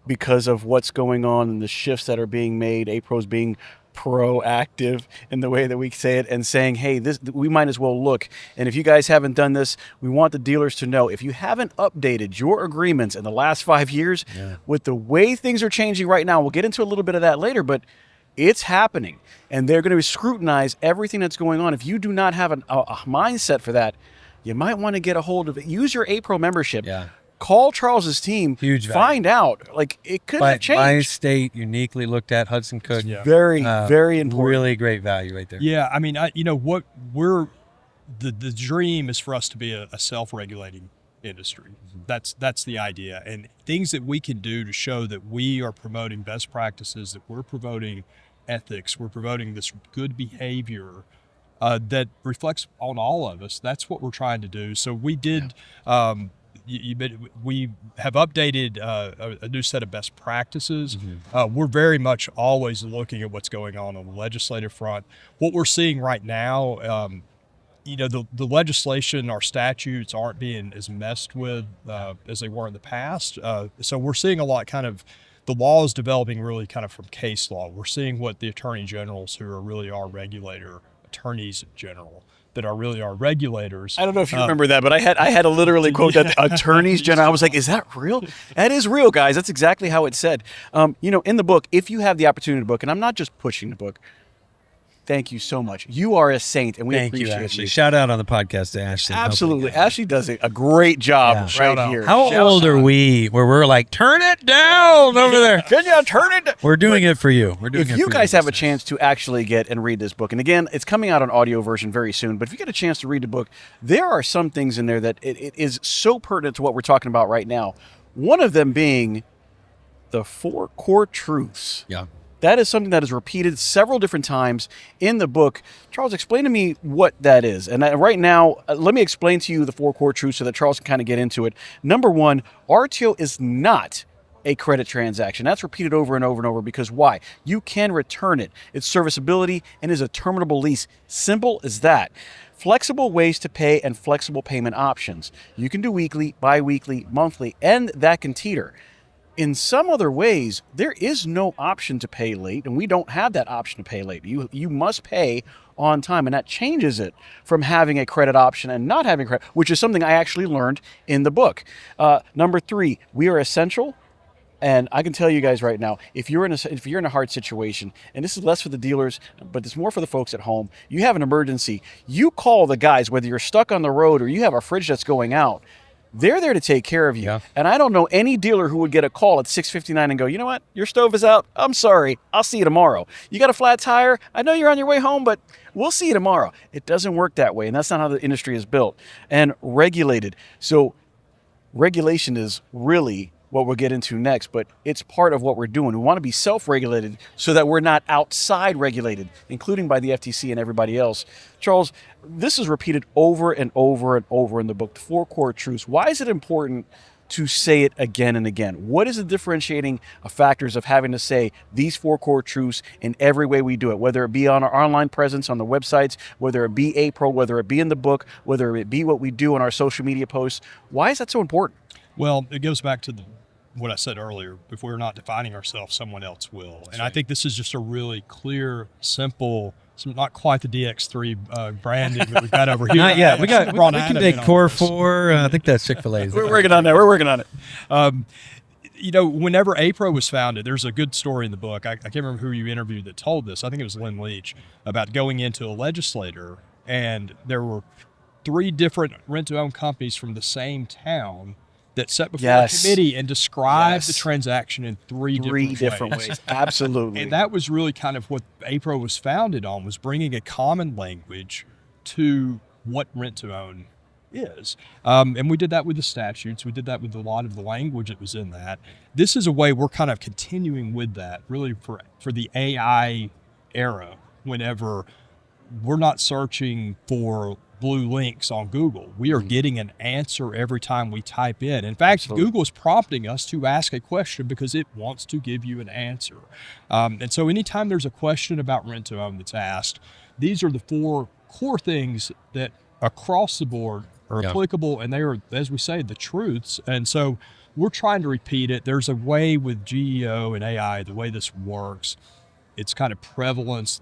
because of what's going on and the shifts that are being made? APRO's being proactive in the way that we say it and saying, hey, we might as well look. And if you guys haven't done this, we want the dealers to know, if you haven't updated your agreements in the last 5 years with the way things are changing right now, we'll get into a little bit of that later, but it's happening and they're going to scrutinize everything that's going on. If you do not have a mindset for that, you might want to get a hold of it. Use your APRO membership. Yeah. Call Charles's team. Huge value. Find out. Like, it could have changed. By state, uniquely looked at, Hudson Cook. Yeah. Very important. Really great value right there. Yeah, I mean, what the dream is for us to be a self-regulating industry. Mm-hmm. That's the idea, and things that we can do to show that we are promoting best practices, that we're promoting ethics, we're promoting this good behavior that reflects on all of us. That's what we're trying to do. So we did. We have updated a new set of best practices. Mm-hmm. We're very much always looking at what's going on the legislative front. What we're seeing right now, the legislation, our statutes aren't being as messed with as they were in the past. So we're seeing a lot the law is developing really kind of from case law. We're seeing what the attorney generals, who are really our attorneys general, that are really our regulators. I don't know if you remember that, but I had to literally quote that attorneys general. I was like, is that real? That is real, guys. That's exactly how it's said. In the book, if you have the opportunity to book, and I'm not just pushing the book, thank you so much. You are a saint, and we appreciate you. Ashley. Shout out on the podcast to Ashley. Absolutely. Ashley does a great job right here. How old are we where we're like, turn it down over there? Can you turn it down? We're doing it for you. If you guys have a chance to actually get and read this book, and again, it's coming out on audio version very soon, but if you get a chance to read the book, there are some things in there that it is so pertinent to what we're talking about right now. One of them being the 4 core truths. Yeah. That is something that is repeated several different times in the book. Charles, explain to me what that is. And right now, let me explain to you the 4 core truths so that Charles can kind of get into it. Number 1, RTO is not a credit transaction. That's repeated over and over and over because why? You can return it. It's serviceability and is a terminable lease. Simple as that. Flexible ways to pay and flexible payment options. You can do weekly, bi-weekly, monthly, and that can teeter. In some other ways, there is no option to pay late, and we don't have that option to pay late. You must pay on time, and that changes it from having a credit option and not having credit, which is something I actually learned in the book. Number 3, we are essential And I can tell you guys right now, if you're in a hard situation, and this is less for the dealers, but it's more for the folks at home, you have an emergency, you call the guys, whether you're stuck on the road or you have a fridge that's going out, they're there to take care of you. Yeah. And I don't know any dealer who would get a call at 6:59 and go, you know what, your stove is out. I'm sorry. I'll see you tomorrow. You got a flat tire. I know you're on your way home, but we'll see you tomorrow. It doesn't work that way. And that's not how the industry is built and regulated. So regulation is really what we'll get into next, but it's part of what we're doing. We want to be self-regulated so that we're not outside regulated, including by the FTC and everybody else. Charles, this is repeated over and over and over in the book, the 4 core truths. Why is it important to say it again and again? What is the differentiating factors of having to say these 4 core truths in every way we do it, whether it be on our online presence on the websites, whether it be APRO, whether it be in the book, whether it be what we do on our social media posts? Why is that so important? Well, it goes back to what I said earlier. If we're not defining ourselves, someone else will. And I think this is just a really clear, simple, not quite the DX3 branding that we've got over here. Not yet. We can make Core 4. I think that's Chick-fil-A's. We're working on that. We're working on it. Whenever APRO was founded, there's a good story in the book. I can't remember who you interviewed that told this. I think it was Lynn Leach, about going into a legislator, and there were 3 different rent-to-own companies from the same town that sat before a committee and described the transaction in 3 different ways. Absolutely. And that was really kind of what APRO was founded on, was bringing a common language to what rent-to-own is. And we did that with the statutes. We did that with a lot of the language that was in that. This is a way we're kind of continuing with that, really for the AI era, whenever we're not searching for blue links on Google. We are getting an answer every time we type in. In fact, Google is prompting us to ask a question because it wants to give you an answer. And so anytime there's a question about rent-to-own that's asked, these are the 4 core things that across the board are applicable, and they are, as we say, the truths. And so we're trying to repeat it. There's a way with GEO and AI, the way this works, it's kind of prevalence,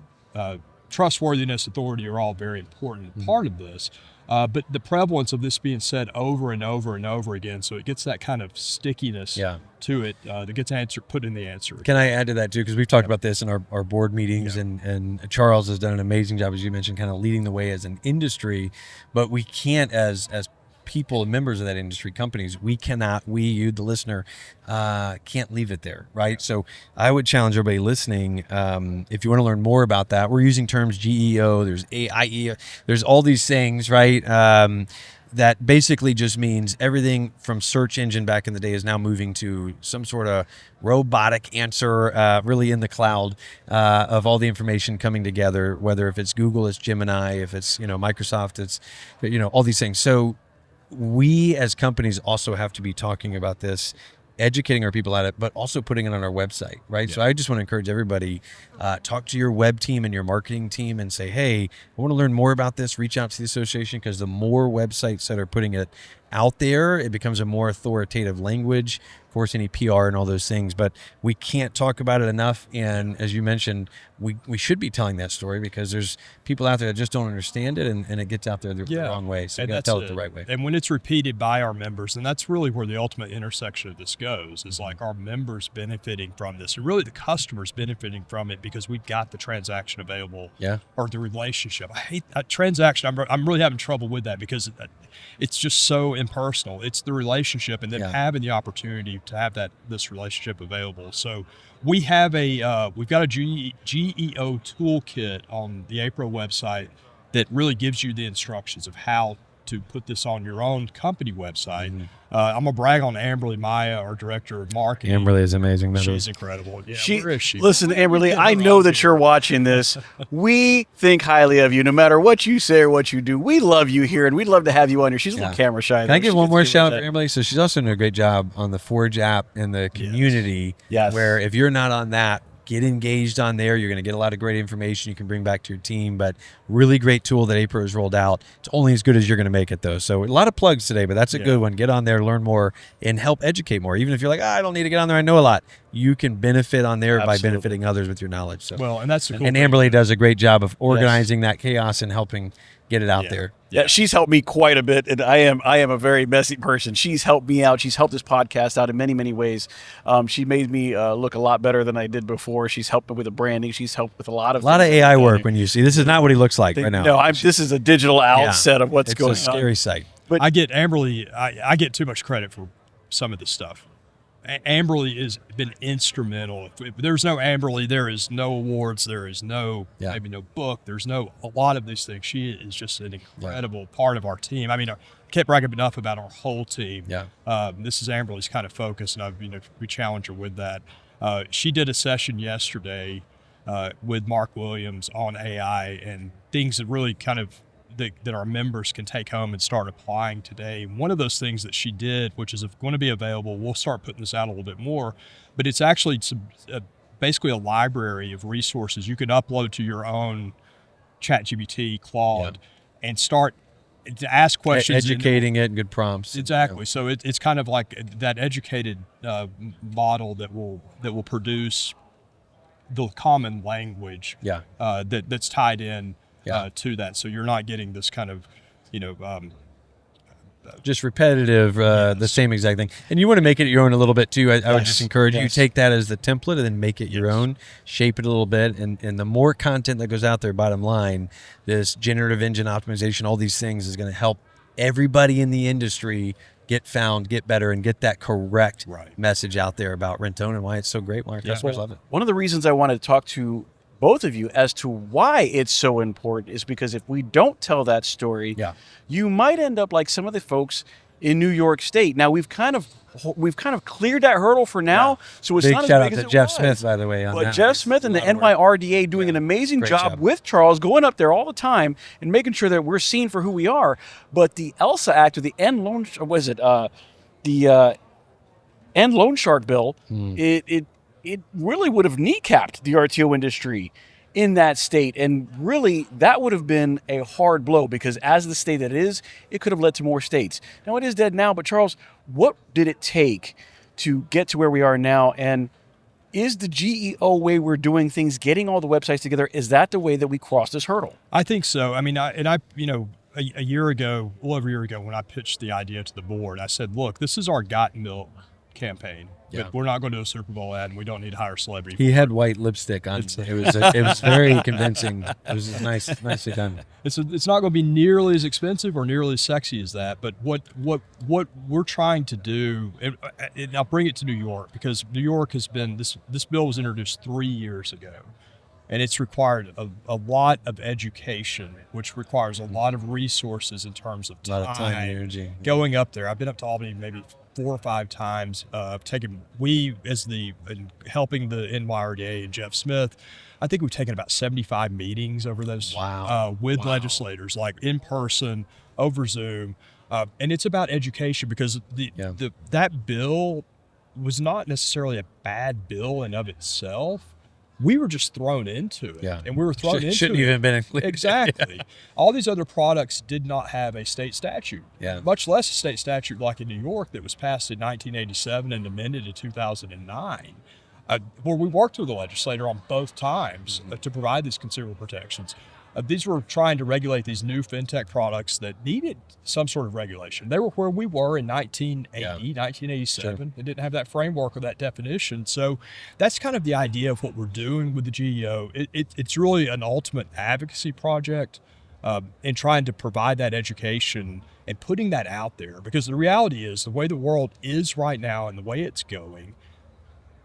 trustworthiness, authority are all very important part of this. But the prevalence of this being said over and over and over again, so it gets that kind of stickiness to it that gets put in the answer. Can I add to that too? Because we've talked about this in our board meetings, and Charles has done an amazing job, as you mentioned, kind of leading the way as an industry. But we can't, as people and members of that industry, companies, you, the listener, can't leave it there, right? So I would challenge everybody listening, if you want to learn more about that, we're using terms GEO, there's AIE, there's all these things, right? That basically just means everything from search engine back in the day is now moving to some sort of robotic answer, really in the cloud, of all the information coming together, whether if it's Google, it's Gemini, if it's, Microsoft, it's, all these things. So we as companies also have to be talking about this, educating our people at it, but also putting it on our website, right? So I just want to encourage everybody, talk to your web team and your marketing team and say, hey, I want to learn more about this, reach out to the association, because the more websites that are putting it out there, it becomes a more authoritative language, of course, any PR and all those things, but we can't talk about it enough. And as you mentioned, we should be telling that story, because there's people out there that just don't understand it, and it gets out there the wrong way. So we got to tell it the right way. And when it's repeated by our members, and that's really where the ultimate intersection of this goes, is like our members benefiting from this, and really the customers benefiting from it, because we've got the transaction available, or the relationship. I hate that transaction. I'm really having trouble with that, because it's just so impersonal. It's the relationship, and then having the opportunity to have this relationship available. So we have we've got a GEO toolkit on the APRO website that really gives you the instructions of how to put this on your own company website. I'm gonna brag on Amberly Maya, our director of marketing. Amberly is amazing. She's incredible. Yeah, where is she? Listen, Amberly, I know that you're watching this. We think highly of you, no matter what you say or what you do. We love you here, and we'd love to have you on here. She's a little camera shy. Can I give one more shout out for Amberly? So she's also doing a great job on the Forge app in the community. Where if you're not on that, get engaged on there. You're going to get a lot of great information you can bring back to your team, but really great tool that APRO has rolled out. It's only as good as you're going to make it, though. So a lot of plugs today, but that's a good one. Get on there, learn more, and help educate more. Even if you're like, I don't need to get on there, I know a lot. You can benefit on there by benefiting others with your knowledge. So, and that's the cool thing. Amberly does a great job of organizing that chaos and helping get it out there. Yeah, she's helped me quite a bit, and I am a very messy person. She's helped me out. She's helped this podcast out in many, many ways. She made me look a lot better than I did before. She's helped me with the branding. She's helped with a lot of AI work. When you see this is not what he looks like right now. No, this is a digital outset of what's going on. It's a scary sight. But I get Amberly. I get too much credit for some of this stuff. Amberly has been instrumental. If there's no Amberly, there is no awards. There is maybe no book. There's a lot of these things. She is just an incredible part of our team. I mean, I can't brag enough about our whole team. Yeah. This is Amberly's kind of focus, and we challenge her with that. She did a session yesterday with Mark Williams on AI and things that really kind of that our members can take home and start applying today. One of those things that she did, which is going to be available, we'll start putting this out a little bit more, but it's actually basically a library of resources you can upload to your own ChatGPT, Claude, and start to ask questions. Educating it, good prompts. Exactly. So it's kind of like that educated model that will produce the common language that's tied in to that. So you're not getting this kind of, just repetitive, the same exact thing. And you want to make it your own a little bit too. I would just encourage you, take that as the template and then make it your own, shape it a little bit. And the more content that goes out there, bottom line, this generative engine optimization, all these things is going to help everybody in the industry get found, get better, and get that correct message out there about rent-own and why it's so great, why our customers love it. One of the reasons I wanted to talk to both of you as to why it's so important is because if we don't tell that story, you might end up like some of the folks in New York State. Now we've kind of cleared that hurdle for now, so it's big not as shout big out as to it Jeff was. Smith, by the way. But Jeff Smith and the NYRDA doing an amazing job with Charles, going up there all the time and making sure that we're seen for who we are. But the ELSA Act, or the End Loan, End Loan Shark bill, it really would have kneecapped the RTO industry in that state. And really, that would have been a hard blow because as the state that it is, it could have led to more states. Now, it is dead now, but Charles, what did it take to get to where we are now? And is the GEO way we're doing things, getting all the websites together, is that the way that we cross this hurdle? I think so. I mean, a year ago, well over a year ago, when I pitched the idea to the board, I said, look, this is our Got Milk campaign. But we're not going to do a Super Bowl ad, and we don't need to hire celebrity. He had white lipstick on. It was very convincing. It was nicely done. It's not going to be nearly as expensive or nearly as sexy as that. But what we're trying to do, and I'll bring it to New York because New York has been this bill was introduced 3 years ago, and it's required a lot of education, which requires a lot of resources in terms of time, a lot of time and energy. Going up there. I've been up to Albany maybe 4 or 5 times. Helping the NYRDA and Jeff Smith, I think we've taken about 75 meetings over those with legislators, like in person, over Zoom, and it's about education because that bill was not necessarily a bad bill in of itself. We were just thrown into it, and we were thrown into it. Shouldn't even have been included. Exactly. All these other products did not have a state statute, much less a state statute like in New York that was passed in 1987 and amended in 2009, where we worked with the legislator on both times to provide these consumer protections. These were trying to regulate these new fintech products that needed some sort of regulation. They were where we were in 1980, 1987. Sure. They didn't have that framework or that definition. So that's kind of the idea of what we're doing with the GEO. It's really an ultimate advocacy project in trying to provide that education and putting that out there. Because the reality is the way the world is right now and the way it's going,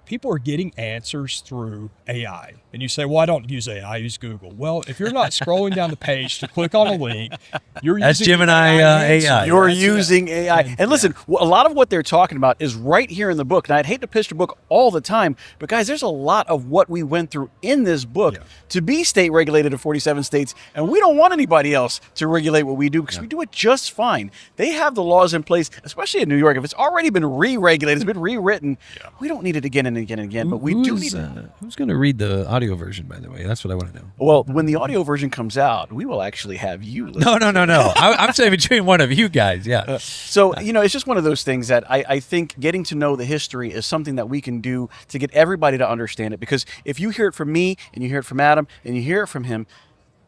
people are getting answers through AI. And you say, well, I don't use AI, I use Google. Well, if you're not scrolling down the page to click on a link, you're That's using Gemini AI. You're using AI. And listen, a lot of what they're talking about is right here in the book. And I'd hate to pitch the book all the time, but guys, there's a lot of what we went through in this book to be state regulated in 47 states. And we don't want anybody else to regulate what we do because we do it just fine. They have the laws in place, especially in New York. If it's already been re-regulated, it's been rewritten, we don't need it again and again and again, but we do need it. Who's going to read the audio version, by the way? That's what I want to know. Well, when the audio version comes out, we will actually have you listen. No. I'm saying between one of you guys, So, it's just one of those things that I think getting to know the history is something that we can do to get everybody to understand it. Because if you hear it from me, and you hear it from Adam, and you hear it from him,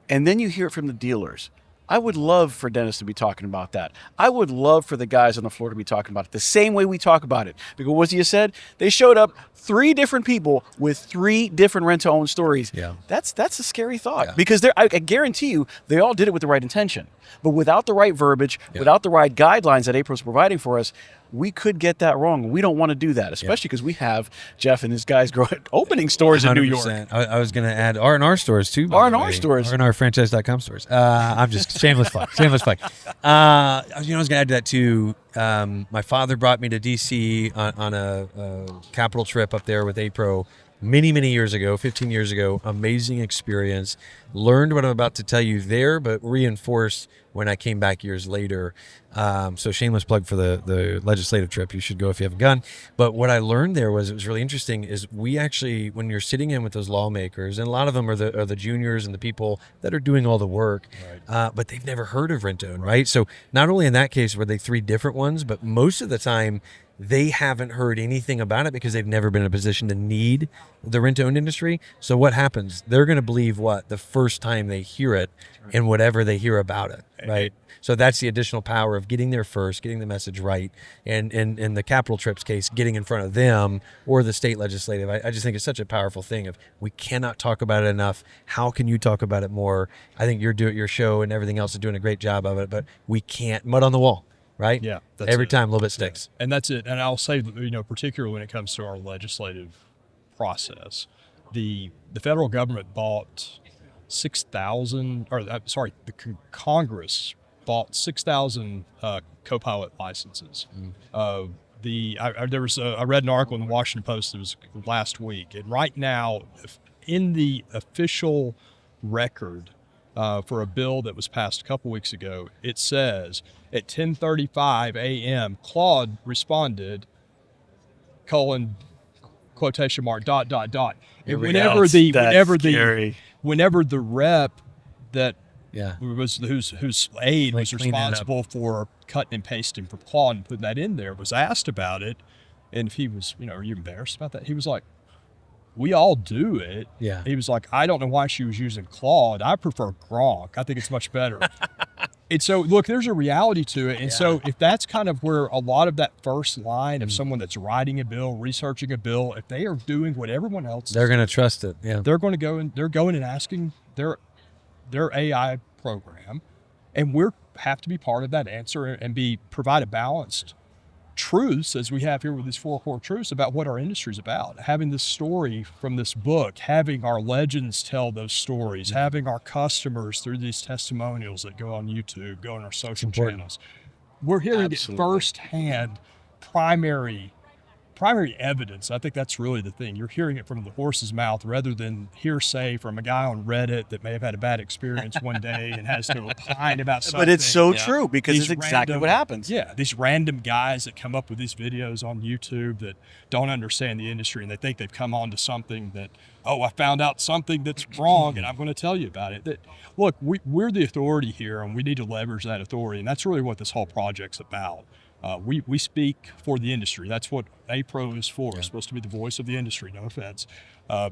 and then you hear it from the dealers, I would love for Dennis to be talking about that. I would love for the guys on the floor to be talking about it the same way we talk about it. Because what you said, they showed up 3 different people with 3 different rent-to-own stories. Yeah. That's a scary thought because I guarantee you they all did it with the right intention. But without the right verbiage, without the right guidelines that APRO is providing for us, we could get that wrong. We don't want to do that, especially because we have Jeff and his guys opening stores in New York. I was going to add RNR stores too. RNR stores. RNRfranchise.com stores. I'm just shameless plug. Shameless plug. I was going to add to that too. My father brought me to DC on a capital trip up there with APRO many, many years ago, 15 years ago. Amazing experience. Learned what I'm about to tell you there, but reinforced when I came back years later. So shameless plug for the legislative trip. You should go if you haven't gone. But what I learned there was, it was really interesting, is we actually, when you're sitting in with those lawmakers, and a lot of them are the juniors and the people that are doing all the work, but they've never heard of rent-to-own, right? So not only in that case were they 3 different ones, but most of the time they haven't heard anything about it because they've never been in a position to need the rent-to-own industry. So what happens? They're going to believe what? The first time they hear it and whatever they hear about it, right? So that's the additional power of getting there first, getting the message right, and in the capital trips case, getting in front of them or the state legislative. I just think it's such a powerful thing of we cannot talk about it enough. How can you talk about it more? I think your show and everything else is doing a great job of it, but we can't. Mud on the wall. Right? Yeah. Every time a little bit sticks. Yeah. And that's it. And I'll say, particularly when it comes to our legislative process, the federal government bought 6,000, the Congress bought 6,000 co-pilot licenses. I read an article in the Washington Post that was last week. And right now, in the official record for a bill that was passed a couple weeks ago, it says at 10:35 a.m., Claude responded, quotation mark, ... And whenever the rep that was whose aide was responsible for cutting and pasting from Claude and putting that in there was asked about it, and if he was, are you embarrassed about that? He was like, we all do it. Yeah. He was like, I don't know why she was using Claude. I prefer Gronk. I think it's much better. And so, look, there's a reality to it. And so if that's kind of where a lot of that first line of someone that's writing a bill, researching a bill, if they are doing what everyone else they're going to trust it. Yeah. They're going to go and they're going and asking their AI program, and we have to be part of that answer and provide a balanced truths, as we have here with these 4 core truths about what our industry is about. Having this story from this book, having our legends tell those stories, having our customers through these testimonials that go on YouTube, go on our social channels. We're hearing it firsthand, primary evidence. I think that's really the thing. You're hearing it from the horse's mouth rather than hearsay from a guy on Reddit that may have had a bad experience one day and has to opine about something. But it's so true because it's exactly what happens. Yeah, these random guys that come up with these videos on YouTube that don't understand the industry and they think they've come on to something that, I found out something that's wrong and I'm going to tell you about it. Look, we're the authority here and we need to leverage that authority, and that's really what this whole project's about. We speak for the industry. That's what APRO is for. It's supposed to be the voice of the industry. No offense. I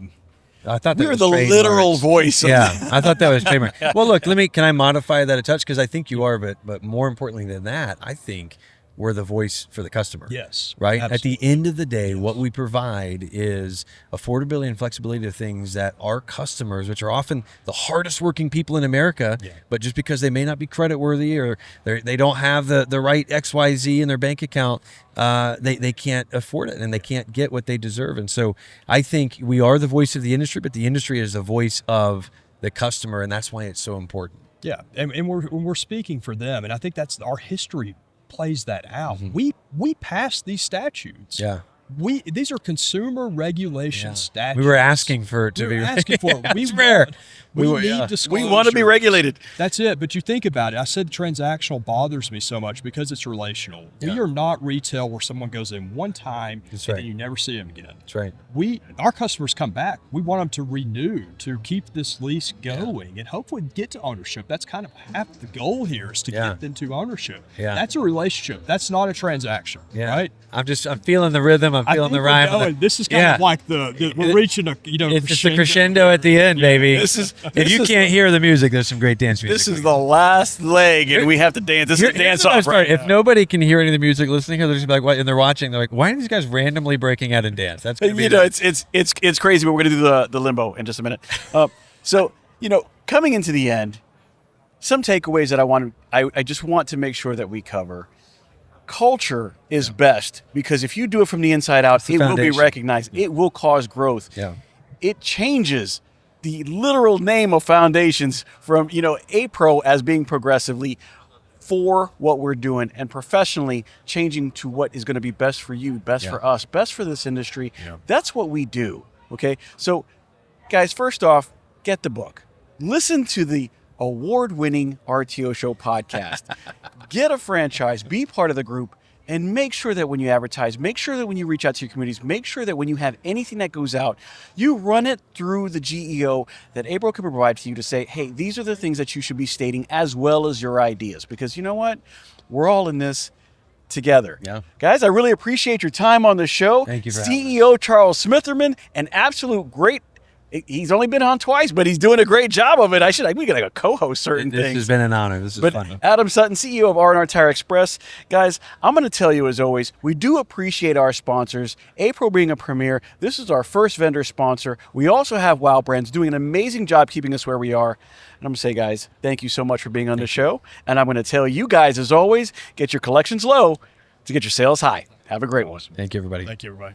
thought we're the literal voice. I thought that was trademark. Well, look, can I modify that a touch? Because I think you are, but more importantly than that, I think we're the voice for the customer. Yes. Right? Absolutely. At the end of the day, what we provide is affordability and flexibility to things that our customers, which are often the hardest working people in America, but just because they may not be credit worthy or they don't have the right XYZ in their bank account, they can't afford it and they can't get what they deserve. And so I think we are the voice of the industry, but the industry is the voice of the customer, and that's why it's so important. Yeah, and we're speaking for them, and I think that's our history plays that out. We passed these statutes. Yeah. These are consumer regulation statutes. We were asking for it to be asking for it. It's rare. We need disclosure. We want to be regulated. That's it. But you think about it. I said transactional bothers me so much because it's relational. Yeah. We are not retail where someone goes in one time and then you never see them again. That's right. Our customers come back. We want them to renew, to keep this lease going, and hopefully get to ownership. That's kind of half the goal here is to get them to ownership. Yeah. That's a relationship. That's not a transaction. Yeah. Right? I'm feeling the rhythm I'm I feeling think the rhyme. we're going. This is kind of like we're reaching a It's just a crescendo at the end, baby. If you can't hear the music, there's some great dance music. This is the last leg, and we have to dance. This is a dance off. Right if nobody can hear any of the music listening here, they're just be like, "What?" And they're watching. They're like, "Why are these guys randomly breaking out and dance?" That's gonna be it's crazy, but we're gonna do the limbo in just a minute. So coming into the end, some takeaways that I just want to make sure that we cover. Culture is best because if you do it from the inside out, it will be recognized. It will cause growth. Yeah. It changes the literal name of foundations from APRO as being progressively for what we're doing and professionally changing to what is going to be best for you, best for us, best for this industry. Yeah. That's what we do. Okay. So guys, first off, get the book. Listen to the award-winning RTO Show podcast. Get a franchise, be part of the group, and make sure that when you advertise, make sure that when you reach out to your communities, make sure that when you have anything that goes out, you run it through the GEO that APRO can provide to you to say, hey, these are the things that you should be stating as well as your ideas. Because you know what? We're all in this together. Yeah. Guys, I really appreciate your time on the show. Thank you for CEO Charles Smitherman, an absolute great. He's only been on twice, but he's doing a great job of it. We gotta co-host certain things. This has been an honor. This is fun. Adam Sutton, CEO of RNR Tire Express. Guys, I'm going to tell you as always, we do appreciate our sponsors. APRO being a premier, this is our first vendor sponsor. We also have Wow Brands doing an amazing job keeping us where we are. And I'm going to say, guys, thank you so much for being on the show. And I'm going to tell you guys, as always, get your collections low to get your sales high. Have a great one. Thank you, everybody. Thank you, everybody.